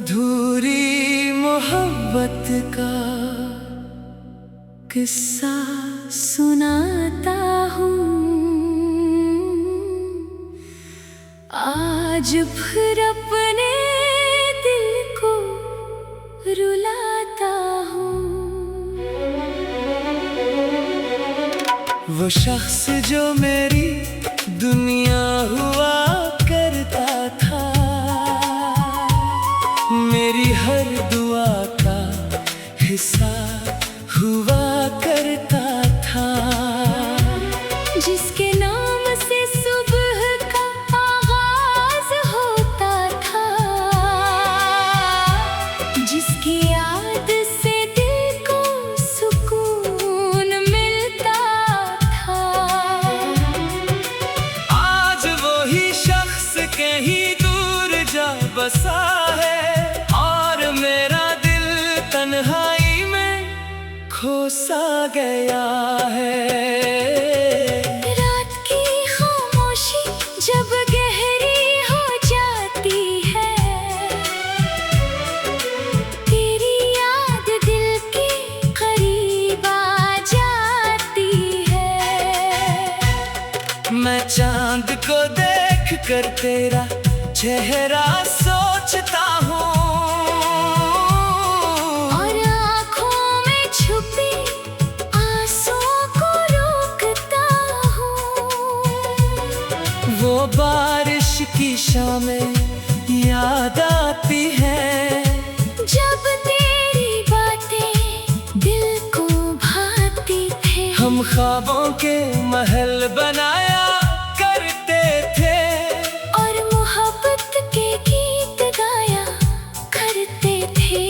अधूरी मोहब्बत का किस्सा सुनाता हूँ। आज फिर अपने दिल को रुलाता हूँ। वो शख्स जो मेरी दुनिया हुआ करता था, मेरी हर दुआ का हिस्सा हुआ करता था, जिसके नाम से सुबह का आगाज होता था, जिसकी याद से दिल को सुकून मिलता था। आज वही शख्स कहीं दूर जा बसा है और मेरा दिल तन्हाई में खोसा गया है। रात की खामोशी जब गहरी हो जाती है, तेरी याद दिल के करीब आ जाती है। मैं चांद को देख कर तेरा चेहरा सोचता हूँ और आँखों में छुपी आंसुओं को रोकता हूँ। वो बारिश की शामें याद आती हैं, जब तेरी बातें दिल को भाती थे। हम ख्वाबों के महल बनाया करते थे और मोहब्बत के गीत गाया करते थे।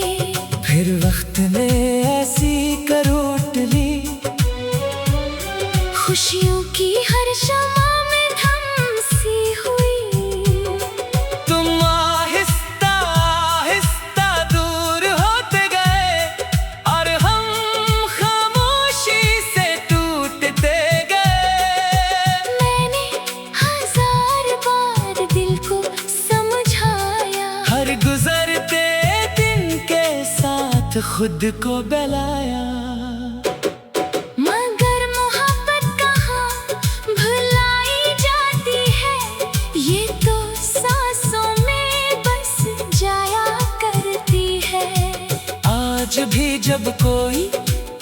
फिर वक्त ने ऐसी करवट ली, खुशियों की हर शम्मा में धम सी हुई। तुम आहिस्ता आहिस्ता दूर होते गए और हम खामोशी से टूटते गए। मैंने हजार बार दिल को समझाया, हर गुजरते दिन के साथ खुद को बहलाया। मगर मोहब्बत कहाँ भुलाई जाती है, ये तो सांसों में बस जाया करती है। आज भी जब कोई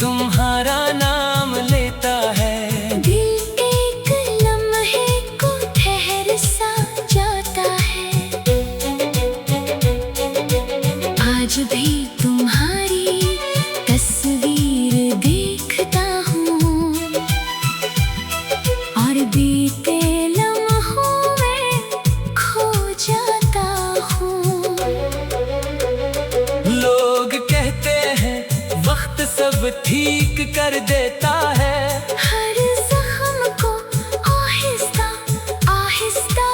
तुम्हारा नाम लेता है, दिल एक लम्हे को ठहर सा जाता है। आज भी तुम्हारी तस्वीर देखता हूँ और बीते लम्हों में खो जाता हूँ। लोग कहते हैं वक्त सब ठीक कर देता है, हर जख्म को आहिस्ता आहिस्ता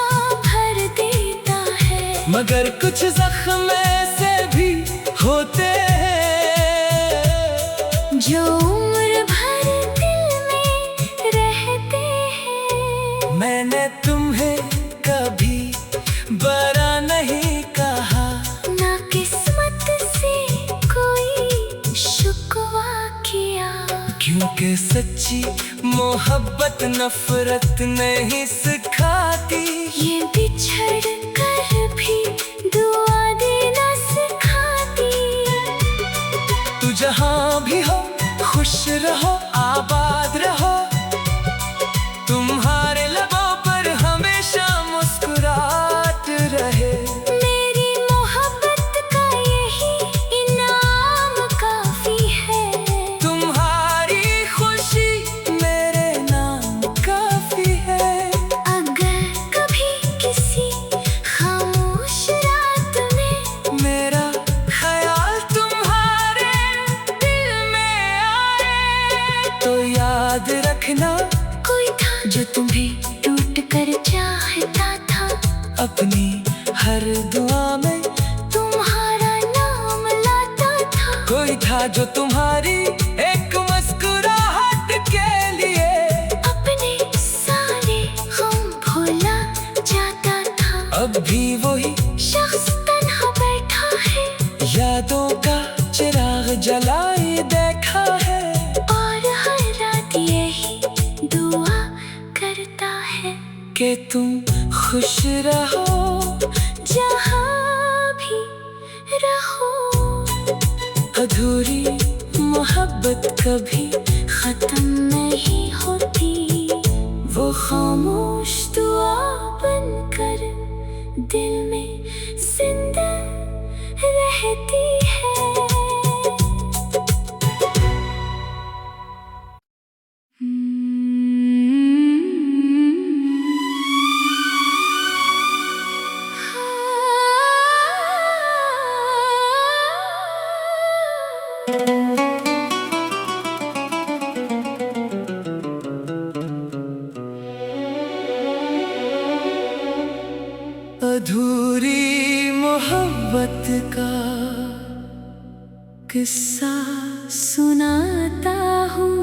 भर देता है। मगर कुछ जख्म ऐसे भी होते हैं जो उम्र भर दिल में रहते हैं। मैंने तुम्हें कभी बुरा नहीं कहा, ना किस्मत से कोई शिकवा किया, क्योंकि सच्ची मोहब्बत नफरत नहीं सिखाती। ये बिछड़ कर भी दुआ देना सिखाती। तू जहाँ भी हो खुश रहो आबाद रहो, तुम्हारे लबों पर हमेशा मुस्कुराहट रहे। मेरी मोहब्बत का यही इनाम काफी है, तुम्हारी खुशी मेरे नाम काफी है। अगर कभी किसी खामोश रात में मेरा ख्याल तुम्हारे दिल में आए, तो याद रखना कोई था जो तुम्हें टूट कर चाहता था। अपनी हर दुआ में तुम्हारा नाम लाता था। कोई था जो तुम्हारी एक मुस्कुराहट के लिए अपने सारे गम भुला जाता था। अब भी वही शख्स तन्हा बैठा है। कि तुम खुश रहो जहाँ भी रहो। अधूरी मोहब्बत कभी खत्म नहीं होती, वो खामोश दुआ बनकर दिल में जिंदा रहती है। अधूरी मोहब्बत का किस्सा सुनाता हूँ,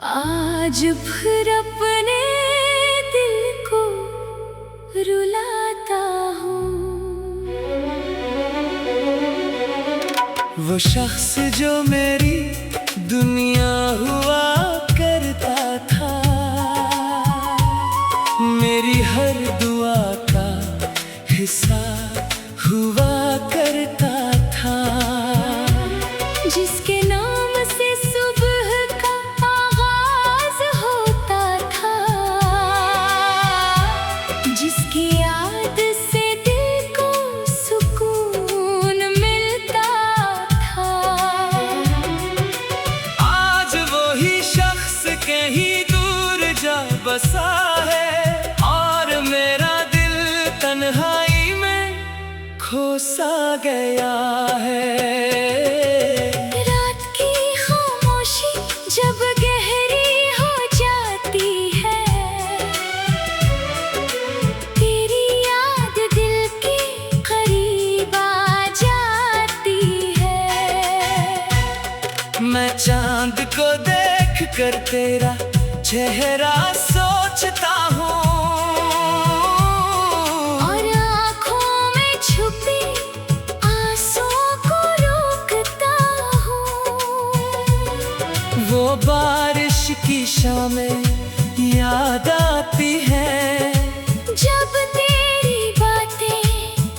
आज फिर अपने दिल को रुलाता हूँ। वो शख्स जो मेरी दुनिया हुआ करता था, मेरी हर दुआ का हिस्सा हुआ करता था। जिसके नाम से सुबह का आगाज होता था, जिसकी याद से दिल को सुकून मिलता था। आज वही शख्स कहीं दूर जा बसा है, खोसा गया है। रात की खामोशी जब गहरी हो जाती है, तेरी याद दिल के करीब आ जाती है। मैं चांद को देख कर तेरा चेहरा सोचता हूँ, वो बारिश की शामें याद आती हैं, जब तेरी बातें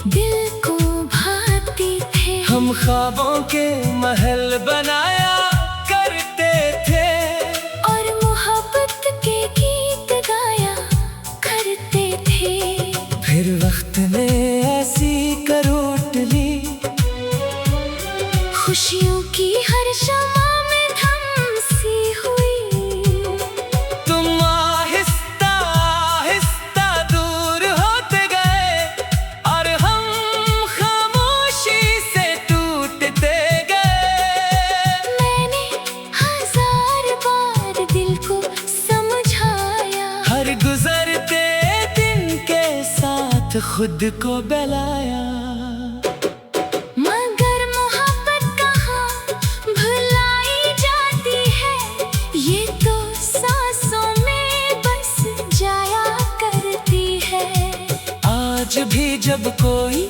दिल को भाती थे। हम ख्वाबों के महल बनाया करते थे, और मोहब्बत के गीत गाया करते थे। फिर वक्त ने ऐसी करवट ली, खुशियों की हर शमा गुजरते दिन के साथ खुद को बहलाया। मगर मोहब्बत कहाँ भुलाई जाती है, ये तो सांसों में बस जाया करती है। आज भी जब कोई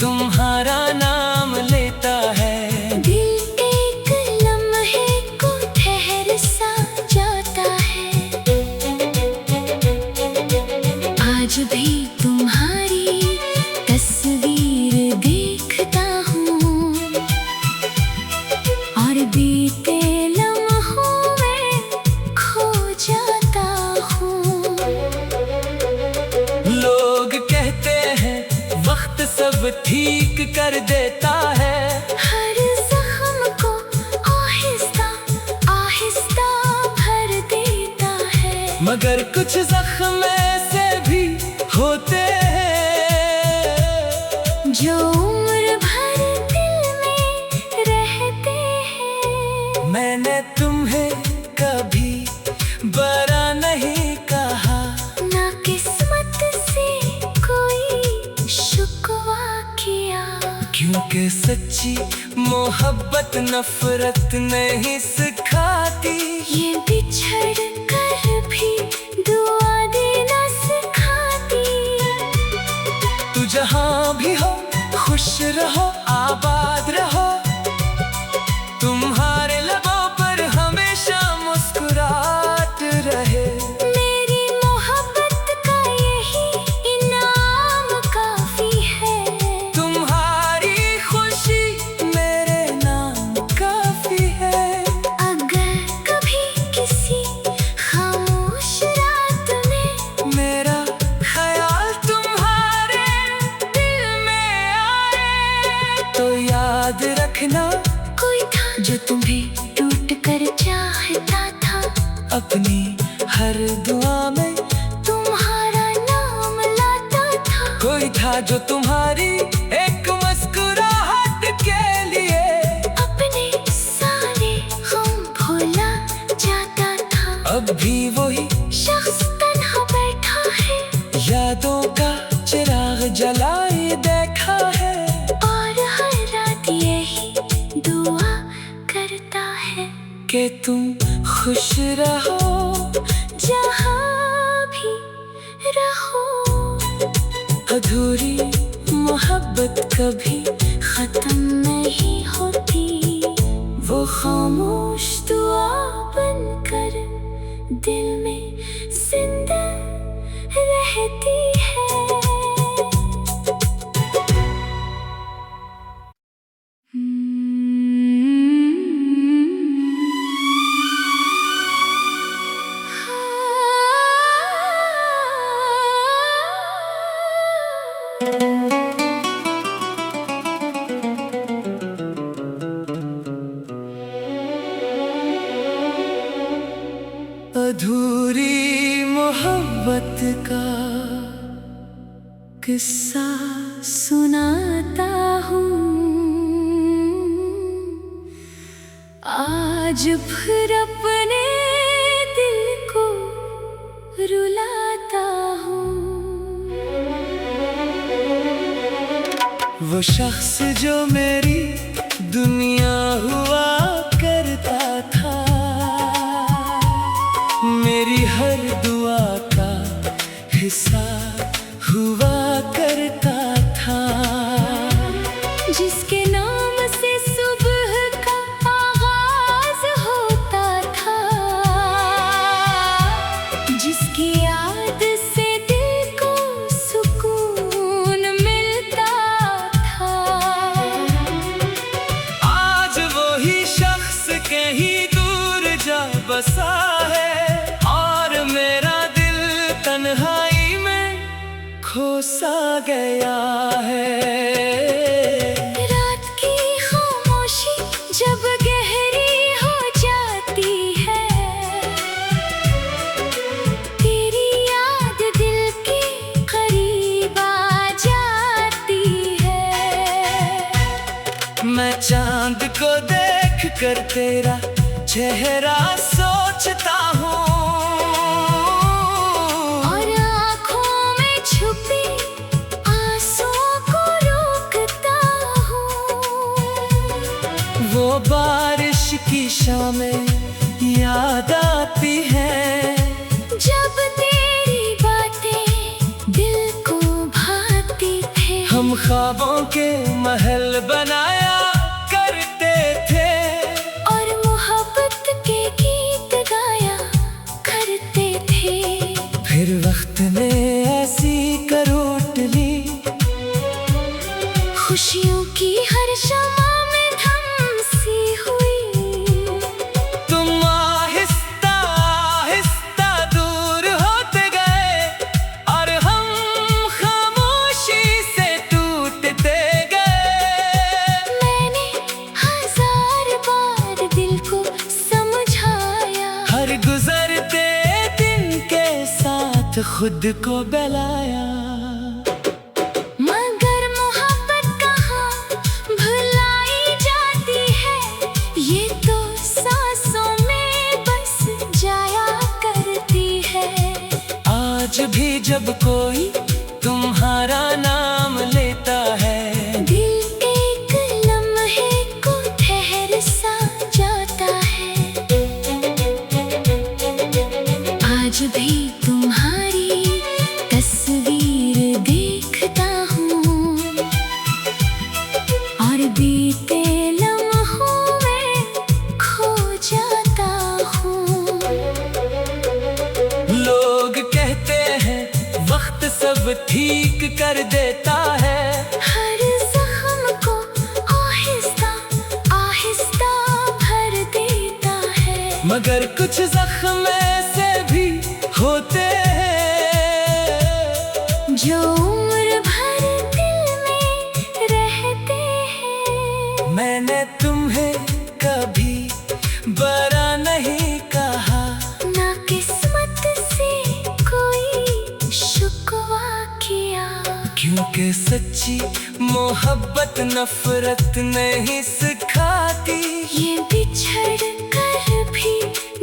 तुम्हारा नाम लेता है, दिल एक लम्हे को ठहर सा जाता है। आज भी तुम्हारी तस्वीर देखता हूँ, और बीते लम्हों में खो जाता हूँ। लोग कहते हैं वक्त सब ठीक कर देता है, हर जख्म को आहिस्ता आहिस्ता भर देता है। मगर कुछ जख्म ऐसे भी होते हैं, जो उम्र भर दिल में रहते हैं। मैंने तुम्हें कभी बुरा नहीं कहा, ना किस्मत से कोई शिकवा किया, क्योंकि सच्ची मोहब्बत नफरत नहीं सिखाती। ये बिछड़ कर भी दुआ देना सिखाती। तू जहाँ भी हो खुश रहो, आबाद रहो, तुम्हारे लबों पर हमेशा मुस्कुराहट रहे। अपनी हर दुआ में तुम्हारा नाम लाता था। कोई था जो तुम्हारी एक मुस्कुराहट के लिए अपने सारे गम भुला जाता था। अब भी वही शख्स तन्हा बैठा है, यादों का चिराग जलाए देखा है, और हर रात यही दुआ करता है कि तुम खुश रहो जहाँ भी रहो। अधूरी मोहब्बत कभी खत्म नहीं होती, वो खामोश दुआ बनकर दिल में जिंदा रहती है। अधूरी मोहब्बत का किस्सा सुनाता हूँ आज फिर अपने दिल को रुलाता हूँ। वो शख्स जो मेरी दुनिया हुआ करता था, मेरी हर दुआ का हिस्सा हुआ करता था, जिसके नाम से सुबह का आगाज होता था, जिसकी याद से दिल को सुकून मिलता था। आज वही शख्स कहीं दूर जा बसा है, और मेरा दिल तन्हाई में खोसा गया है। रात की खामोशी जब गहरी हो जाती है, तेरी याद दिल के करीब आ जाती है। मैं चांद को देख कर तेरा चेहरा सोचता हूँ, और आँखों में छुपे आंसुओं को रोकता हूँ। वो बारिश की शामें याद आती हैं, जब तेरी बातें दिल को भाती थे। हम ख्वाबों के महल बनाया करते थे, और मोहब्बत के गीत गाया करते थे। फिर वक्त ने ऐसी करोट ली, खुशियों की हर शमा में धम सी हुई। तुम आहिस्ता आहिस्ता दूर होते गए, और हम खामोशी से टूटते गए। मैंने हजार बार दिल को समझाया, हर गुजरते दिन के साथ खुद को बहलाया, मगर मोहब्बत कहाँ भुलाई जाती है। ये तो सांसों में बस जाया करती है। आज भी जब कोई तुम्हारा नाम लेता है, दिल एक लम्हे को ठहर सा जाता है। आज भी तुम्हारी तस्वीर देखता हूँ, और बीते लम्हों में खो जाता हूँ। लोग कहते हैं वक्त सब ठीक कर देता है, हर जख्म को आहिस्ता आहिस्ता भर देता है। मगर कुछ जख्म ऐसे भी होते हैं, जो उम्र भर दिल में रहते हैं। मैंने तुम्हें कभी बरा नहीं कहा, न कि सच्ची मोहब्बत नफरत नहीं सिखाती। ये बिछड़ कर भी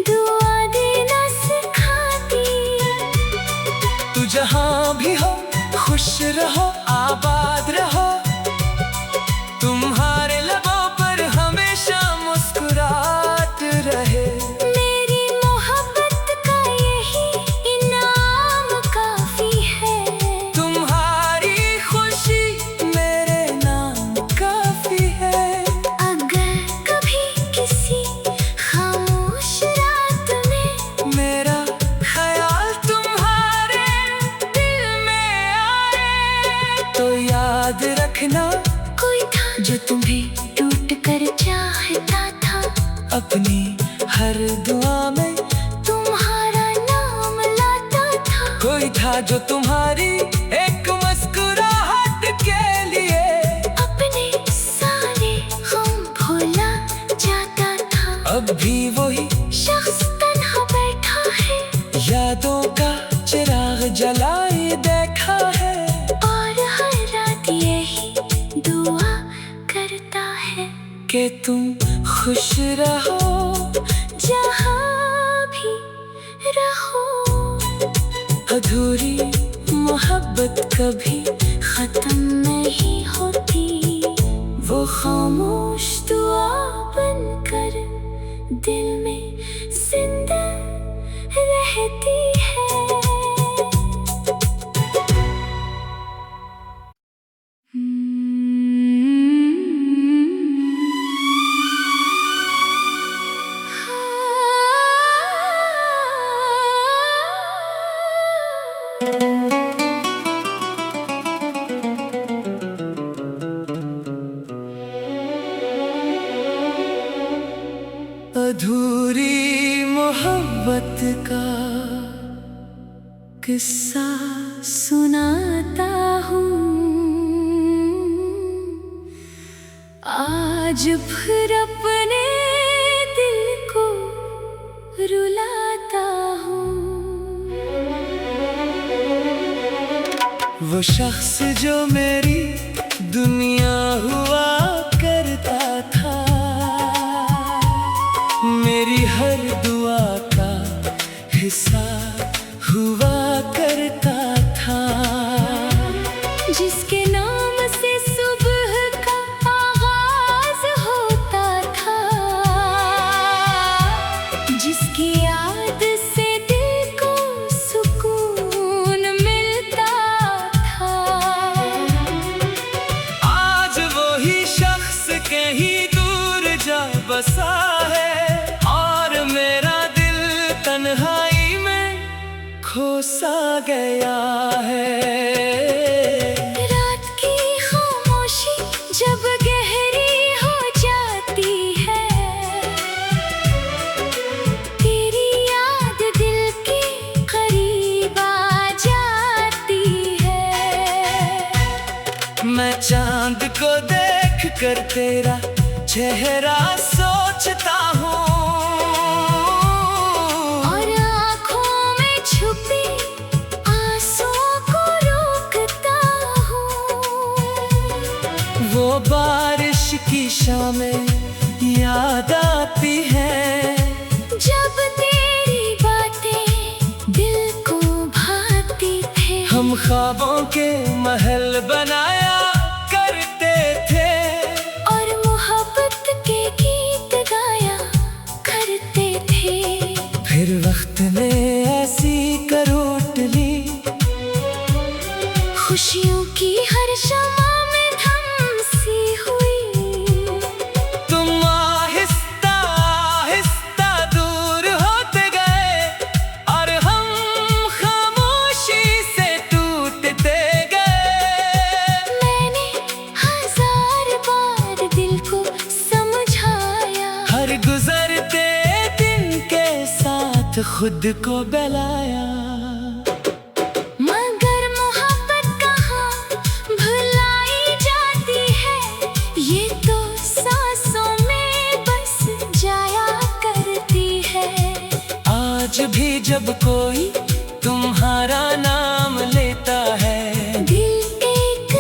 दुआ देना सिखाती। तू जहाँ भी हो खुश रहो आबाद रहो, तुम्हारे लबों पर हमेशा मुस्कुराहट रहे। मेरी मोहब्बत का यही इनाम काफी है। तुम्हारी खुशी मेरे नाम काफी है। अगर कभी किसी खामोश रात में मेरा ख्याल तुम्हारे दिल में आए, तो याद रखना कोई था जो तुम्हें टूट कर चाहता था। अपनी हर दुआ में तुम्हारा नाम लाता था। कोई था जो तुम्हारी एक मुस्कुराहट के लिए अपने सारे गम भूला जाता था। अब भी वही शख्स तन्हा बैठा है यादों का चिराग जलाए देखा है, और हर रात यही दुआ करता है कि तुम खुश रहो जहाँ भी रहो। अधूरी मोहब्बत कभी खत्म नहीं होती, वो खामोश दुआ बनकर दिल में जिंदा रहती है। अधूरी मोहब्बत का किस्सा सुनाता हूँ आज फिर अपने दिल को रुलाता हूँ। वो शख्स जो मेरी दुनिया हुआ करता था, मेरी हर दुआ का हिस्सा हुआ करता था। जिसके नाम से सुबह का आगाज होता था, जिसकी याद से दिल को सुकून मिलता था। आज वही शख्स कहीं दूर जा बसा है, और मेरा दिल तन्हाई में खोसा गया है। रात की खामोशी जब गहरी हो जाती है, तेरी याद दिल के करीब आ जाती है। मैं चांद को देख कर तेरा चेहरा सोचता हूँ, और आँखों में छुपी आंसुओं को रोकता हूँ। वो बारिश की शामें याद आती हैं, जब तेरी बातें दिल को भाती थे। हम ख्वाबों के महल बनाया करते थे, और मोहब्बत के गीत गाया करते थे। फिर वक्त ने ऐसी करवट ली, खुशियों की हर शमा में धम सी हुई। तुम आहिस्ता आहिस्ता दूर होते गए, और हम खामोशी से टूटते गए। मैंने हजार बार दिल को समझाया, हर गुजरते दिन के साथ खुद को बहलाया। मगर मोहब्बत कहाँ भुलाई जाती है, ये तो सांसों में बस जाया करती है। आज भी जब कोई तुम्हारा नाम लेता है, दिल एक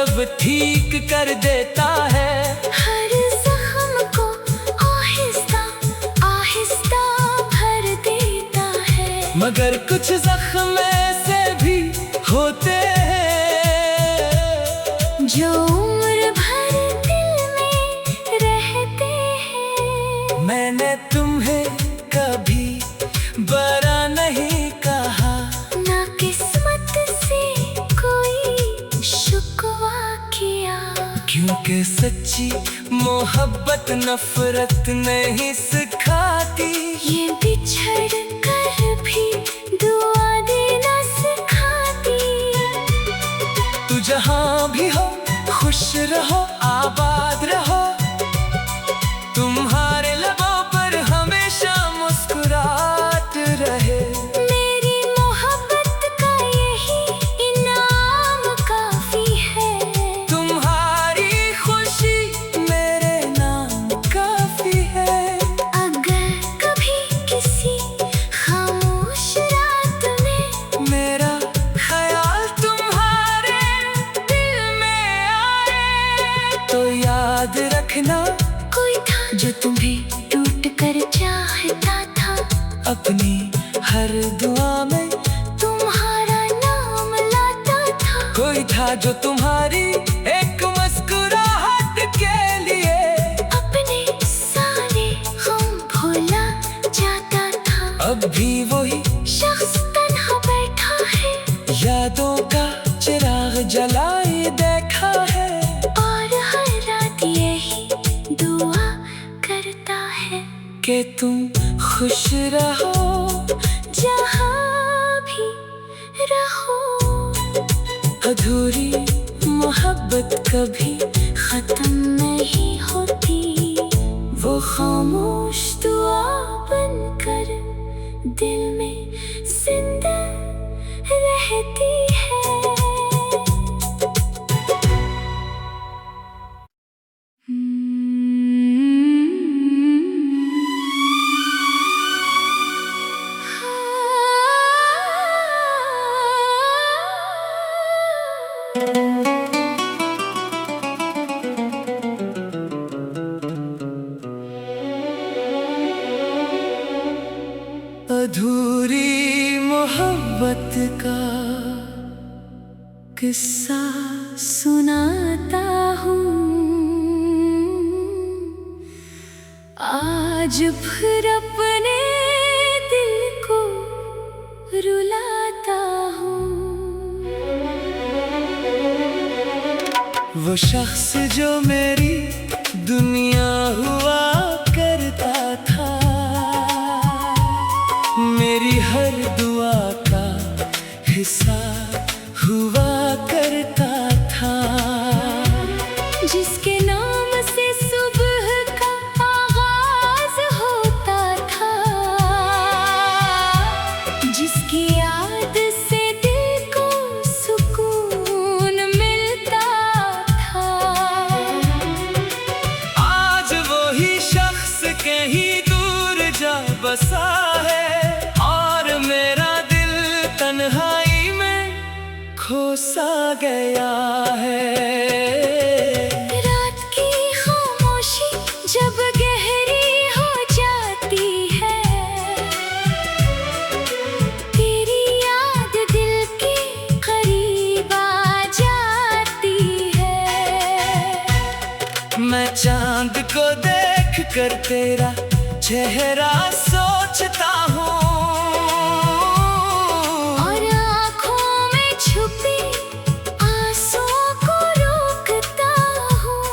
सब ठीक कर देता है। हर जख्म को आहिस्ता आहिस्ता भर देता है। मगर कुछ जख्म ऐसे भी होते हैं जो उम्र भर दिल में रहते हैं। मैंने तुम्हें कभी बुरा नहीं कहा, ना किस्मत से कोई शुक्वा किया। क्योंकि सच्ची मोहब्बत नफरत नहीं सिखाती। ये बिछड़ कर भी दुआ देना सिखाती। तू जहाँ भी हो खुश रहो आबाद रहो, तुम्हारे लबों पर हमेशा मुस्कुराहट रहे। मेरी मोहब्बत का यही इनाम काफी है। तुम्हारी खुशी मेरे नाम काफी है। अगर कभी किसी खामोश रात में मेरा ख्याल तुम्हारे दिल में आए तो याद रखना, कोई था जो तुम्हें टूट कर चाहता था। अपनी हर दुआ में तुम्हारा नाम लाता था। कोई था जो तुम्हारी एक मुस्कुराहट के लिए अपने सारे गम भूला जाता था। अब भी वही शख्स तन्हा बैठा है यादों का चिराग जलाए देखा है। और हर रात यही दुआ करता है कि तुम खुश रहो जहाँ भी रहो। अधूरी मोहब्बत कभी खत्म नहीं होती। वो खामोश दुआ बनकर दिल में जिंदा रहती है। अधूरी मोहब्बत का किस्सा सुनाता हूँ आज फिर अपने दिल को रुलाता हूँ। वो शख्स जो मेरी दुनिया हुआ करता था, मेरी हर दुआ का हिस्सा हुआ करता था। जिसके नाम से सुबह का आगाज होता था, जिसकी याद से दिल को सुकून मिलता था। आज वही शख्स कहीं दूर जा बसा है और मेरा दिल तन्हाई में खोसा गया है। रात की खामोशी जब गहरी हो जाती है, तेरी याद दिल के करीब आ जाती है। मैं चांद को देख कर तेरा चेहरा सोचता हूँ और आँखों में छुपे आंसुओं को रोकता हूँ।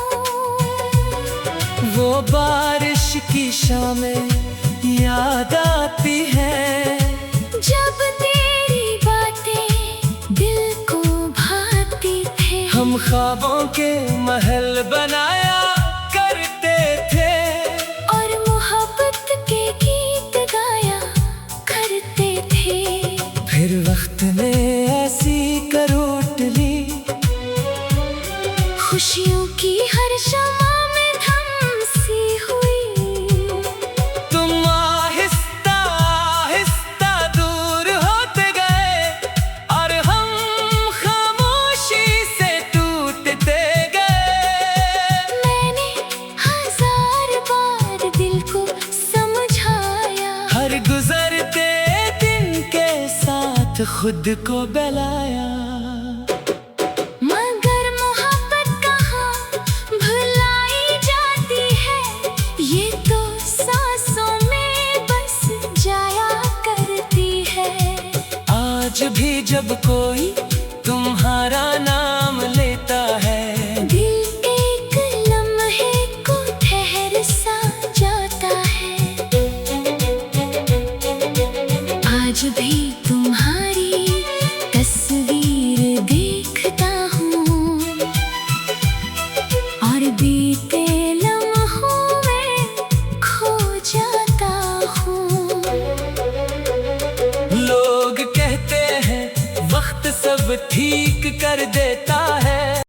वो बारिश की शामें याद आती हैं जब तेरी बातें दिल को भाती थे। हम ख्वाबों के महल बनाया करते थे और मोहब्बत के गीत गाया करते थे। फिर वक्त ने ऐसी करवट ली, खुशियों की हर शमा में धम सी हुई। तुम आहिस्ता आहिस्ता दूर होते गए और हम खामोशी से टूटते खुद को बहलाया। मगर मोहब्बत कहाँ भुलाई जाती है, ये तो सांसों में बस जाया करती है। आज भी जब कोई तुम्हारा नाम लेता है, दिल एक लम्हे को ठहर सा जाता है। आज भी तुम्हारी तस्वीर देखता हूँ और बीते लम्हों में खो जाता हूँ। लोग कहते हैं वक्त सब ठीक कर देता है।